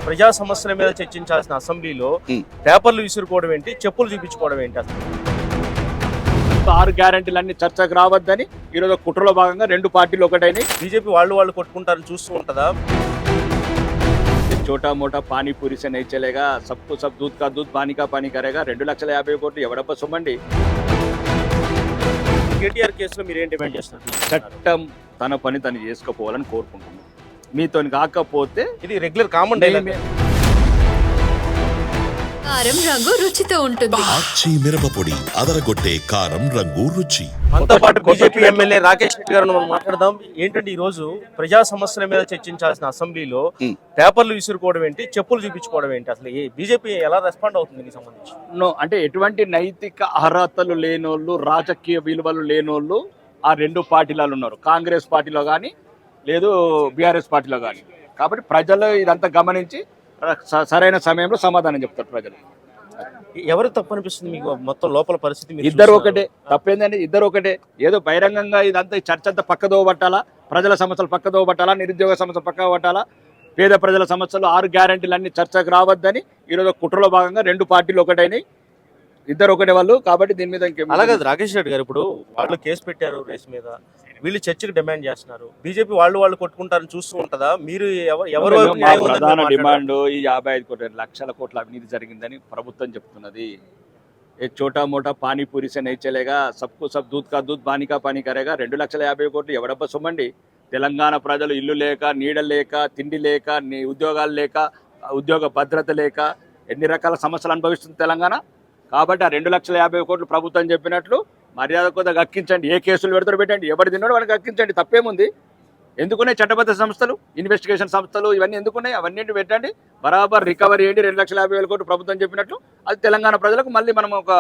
ప్రజా సమస్యల మీద చర్చించాల్సిన అసెంబ్లీలో పేపర్లు విసురుకోవడం ఏంటి, చెప్పులు చూపించుకోవడం ఏంటి? అసలు 6 గ్యారెంటీలన్నీ చర్చకు రావద్దని ఈరోజు కుట్రలో భాగంగా 2 పార్టీలు ఒకటైనాయి. బీజేపీ వాళ్ళు కొట్టుకుంటారని చూస్తూ ఉంటుందా? చోటా మోటా పానీపూరి సే నహీ చలేగా, సబ్కు సబ్ దూద్ కా దూద్ పానీ కా పానీ కరేగా. 2,50,000 కోట్లు ఎవడబ్బ సొమ్మండి. కేటీఆర్ కేసులో మీరు ఏం డిమాండ్ చేస్తారు? చట్టం తన పని తను చేసుకోపోవాలని కోరుకుంటున్నాం. మీతో కాకపోతే ఇది రెగ్యులర్ కామన్ డైలాగ్. కారం రంగు రుచితో ఉంటుంది. ఆచి మిరపపొడి అదరగొట్టే కారం రంగు రుచి. మనతో పాటు బీజేపీ ఎమ్మెల్యే రాకేష్ రెడ్డి గారు మనం మాట్లాడదాం. ఏంటంటే ఈ రోజు ప్రజా సమస్యల మీద చర్చించాల్సిన అసెంబ్లీలో పేపర్లు విసురుకోవడం ఏంటి, చెప్పులు చూపించుకోవడం ఏంటి? అసలు ఈ బీజేపీ ఎలా రెస్పాండ్ అవుతుంది దీనికి సంబంధించి? అంటే ఎటువంటి నైతిక అర్హతలు లేనోళ్ళు, రాజకీయ విలువలు లేనోళ్ళు ఆ 2 పార్టీలలో ఉన్నారు. కాంగ్రెస్ పార్టీలో కానీ లేదు బీఆర్ఎస్ పార్టీలో కానీ. కాబట్టి ప్రజలు ఇదంతా గమనించి సరైన సమయంలో సమాధానం చెప్తారు ప్రజలు. ఎవరు తప్పు అనిపిస్తుంది మీకు? మొత్తం లోపల పరిస్థితి మీరు ఇద్దరు ఒకటే. తప్పేందండి, ఇద్దరు ఒకటే. ఏదో బహిరంగంగా ఇదంతా చర్చ అంతా పక్కదో పట్టాలా, ప్రజల సమస్యలు పక్కదో పట్టాలా, నిరుద్యోగ సమస్యలు పక్కదో పట్టాలా, పేద ప్రజల సమస్యలు 6 గ్యారెంటీలన్నీ చర్చకు రావద్దని ఈరోజు కుట్రలో భాగంగా 2 పార్టీలు ఒకటైనాయి. ఇద్దరు ఒకటే వాళ్ళు. కాబట్టి దీని మీద అలాగే రాకేష్ రెడ్డి గారు ఇప్పుడు వాళ్ళు కేసు పెట్టారు రేస్ మీద, వీళ్ళు చర్చకు డిమాండ్ చేస్తున్నారు. బీజేపీ వాళ్ళు కొట్టుకుంటారని చూస్తూ ఉంటుందా? మీరు ఎవరు ప్రధాన డిమాండ్ ఈ 55 లక్షల కోట్ల అవినీతి జరిగిందని ప్రభుత్వం చెప్తున్నది. ఏ చోటా మోటా పానీపూరి సే నహీ చలేగా, సబ్కు సబ్ దూద్ కా దూద్ పానీ కా పానీ కరేగా. 2,50,000 కోట్లు ఎవడబ్బ సొమ్మండి. తెలంగాణ ప్రజలు ఇల్లు లేక, నీడ లేక, తిండి లేక, ఉద్యోగాలు లేక, ఉద్యోగ భద్రత లేక ఎన్ని రకాల సమస్యలు అనుభవిస్తుంది తెలంగాణ. కాబట్టి ఆ 2,50,000 కోట్లు ప్రభుత్వం చెప్పినట్లు మర్యాద కొద్దిగా గక్కించండి. ఏ కేసులు పెడతారో పెట్టండి, ఎవరు తిన్నాడో వాడికి గక్కించండి. తప్పేముంది? ఎందుకున్నాయి చట్టబద్ధ సంస్థలు, ఇన్వెస్టిగేషన్ సంస్థలు, ఇవన్నీ ఎందుకున్నాయి? అవన్నీ పెట్టండి. బరాబర్ రికవరీ చేయండి. 2,50,000 కోట్లు ప్రభుత్వం చెప్పినట్లు. అది తెలంగాణ ప్రజలకు మళ్ళీ మనం ఒక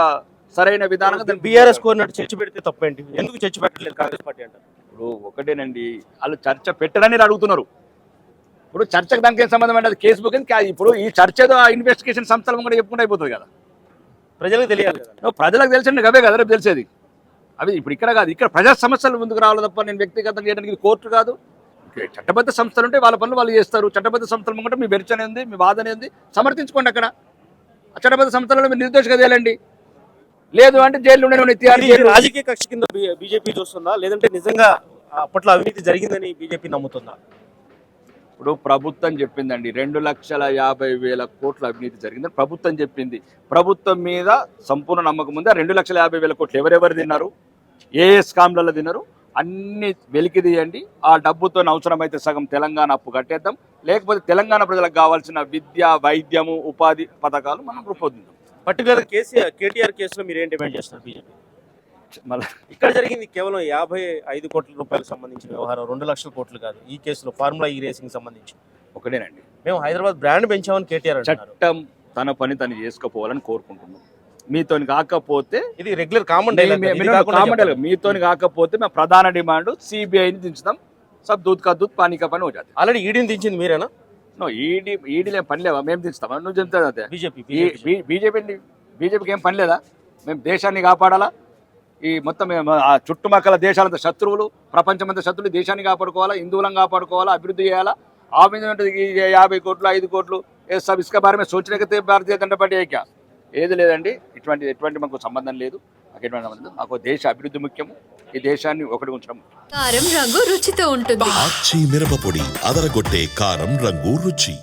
సరైన విధానంగా బీఆర్ఎస్ కోరినట్టు చర్చ పెడితే తప్పేంటి? ఎందుకు చర్చ పెట్టలేదు కాంగ్రెస్ పార్టీ అంటారు? ఇప్పుడు ఒకటేనండి, వాళ్ళు చర్చ పెట్టరని అడుగుతున్నారు. ఇప్పుడు చర్చకు దానికి ఏం సంబంధం అంటే అది కేసు బుక్. ఇప్పుడు ఈ చర్చ ఏదో ఇన్వెస్టిగేషన్ సంస్థలు కూడా చెప్పుకుంటూ అయిపోతుంది కదా. ప్రజలకు తెలియాలి కదా. ప్రజలకు తెలిసండి అవే కదా రేపు తెలిసేది. అవి ఇప్పుడు ఇక్కడ కాదు, ఇక్కడ ప్రజా సమస్యలు ముందుకు రావాలి తప్ప నేను వ్యక్తిగతంగా చేయడానికి ఇది కోర్టు కాదు. చట్టబద్ధ సంస్థలు ఉంటే వాళ్ళ పనులు వాళ్ళు చేస్తారు. చట్టబద్ధ సంస్థలు ముంగట మీ వెర్చనే ఉంది, మీ వాదన ఉంది, సమర్థించుకోండి. అక్కడ చట్టబద్ధ సంస్థలలో మీరు నిర్దోషిగా తేలండి. లేదు అంటే జైలు రాజకీయ కక్ష కింద బీజేపీ చూస్తుందా, లేదంటే నిజంగా అప్పట్లో అవినీతి జరిగిందని బీజేపీ నమ్ముతుందా? ఇప్పుడు ప్రభుత్వం చెప్పిందండి 2,50,000 కోట్ల అవినీతి జరిగిందని ప్రభుత్వం చెప్పింది. ప్రభుత్వం మీద సంపూర్ణ నమ్మకం ఉంది. ఆ 2,50,000 కోట్లు ఎవరెవరు తిన్నారు, ఏ స్కామ్లలో తిన్నారు అన్ని వెలికి తీయండి. ఆ డబ్బుతో అవసరమైతే సగం తెలంగాణ అప్పు కట్టేద్దాం. లేకపోతే తెలంగాణ ప్రజలకు కావాల్సిన విద్య, వైద్యము, ఉపాధి పథకాలు మనం రూపొందిద్దాం. పర్టికులర్ కేటీఆర్ కేసులో మీరు ఏం డిమాండ్ చేస్తారు బీజేపీ? మళ్ళీ ఇక్కడ జరిగింది కేవలం 55 కోట్ల రూపాయలకు సంబంధించిన వ్యవహారం, 2 లక్షల కోట్లు కాదు. ఈ కేసులో ఫార్ములా ఈ రేసింగ్ సంబంధించి ఒకటేనండి, మేము హైదరాబాద్ బ్రాండ్ పెంచామని కేటీఆర్ అంటున్నారు. చట్టం తన పని తను చేసుకోపోవాలని కోరుకుంటున్నాం. మీతో కాకపోతే ఇది రెగ్యులర్ కామన్ డైలాగ్. మీతో కాకపోతే మేము ప్రధాన డిమాండ్ సిబిఐని దించుదాం. సబ్ దూద్ కా దూద్ పానీ కా పానీ వచ్చేది. ఆల్రెడీ ఈడీని దించింది మీరేనా? ఈడీలో ఏం పని లేవా? మేము దించుతామా? నువ్వు చెప్తావు అదే. బీజేపీకి ఏం పని లేదా? మేము దేశాన్ని కాపాడాలా. ఈ మొత్తం చుట్టుపక్కల దేశాలంతా శత్రువులు, ప్రపంచమంతా శత్రువులు. దేశాన్ని కాపాడుకోవాలా, హిందువులను కాపాడుకోవాలా, అభివృద్ధి చేయాలా. ఆ మీద 50 కోట్లు 5 కోట్లు ఏ సబ్ ఇసుక బారే సోచనకైతే భారతీయ జనతా పార్టీ ఏక ఏది లేదండి. ఎటువంటి మాకు సంబంధం లేదు. మాకు దేశ అభివృద్ధి ముఖ్యము. ఈ దేశాన్ని ఒకటి ఉంచడం. కారం రంగు రుచితో ఉంటుంది. ఆచి మిరపపొడి అదరగొట్టే కారం రంగు రుచి.